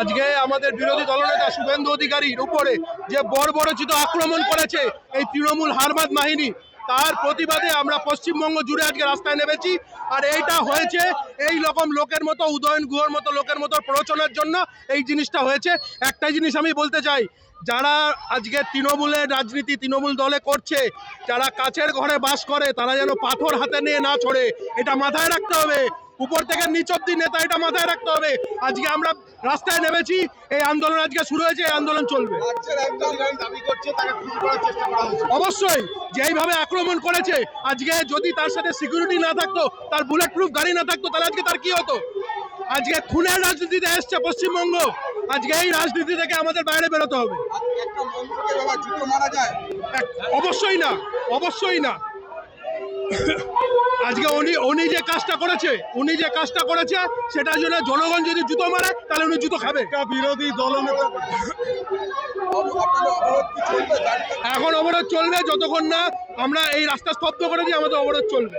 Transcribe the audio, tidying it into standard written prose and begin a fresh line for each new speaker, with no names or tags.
আজকে আমাদের বিরোধী দলনেতা শুভেন্দু অধিকারীর উপরে যে বর্বরচিত আক্রমণ করেছে এই তৃণমূল হারমাদ বাহিনী, তার প্রতিবাদে আমরা পশ্চিমবঙ্গ জুড়ে আজকে রাস্তায় নেমেছি। আর এইটা হয়েছে এই রকম লোকের মতো, উদয়ন গুহর মতো লোকের মতো প্ররোচনার জন্য এই জিনিসটা হয়েছে। একটাই জিনিস আমি বলতে চাই, যারা আজকে তৃণমূলের রাজনীতি তৃণমূল দলে করছে, যারা কাচের ঘরে বাস করে, তারা যেন পাথর হাতে নিয়ে না ছড়ে, এটা মাথায় রাখতে হবে। উপর থেকে নিচ অব্দি নেতা, এটা মাথায় রাখতে হবে। আজকে আমরা রাস্তায় নেমেছি, এই আন্দোলন আজকে শুরু হয়েছে, এই আন্দোলন চলবে। অবশ্যই, যেইভাবে আক্রমণ করেছে, আজকে যদি তার সাথে সিকিউরিটি না থাকতো, তার বুলেট প্রুফ গাড়ি না থাকতো, তাহলে আজকে তার কি হতো? আজকে খুনের রাজনীতিতে এসছে পশ্চিমবঙ্গ। আজকে এই রাজনীতি থেকে আমাদের বাইরে বেরোতে হবে। অবশ্যই না, অবশ্যই না। আজকে উনি যে কাজটা করেছে সেটার জন্য জনগণ যদি জুতো মারে, তাহলে উনি জুতো খাবে। বিরোধী দলনেতা এখন অবরোধ চলবে, যতক্ষণ না আমরা এই রাস্তা স্তব্ধ করে দিই, আমাদের অবরোধ চলবে।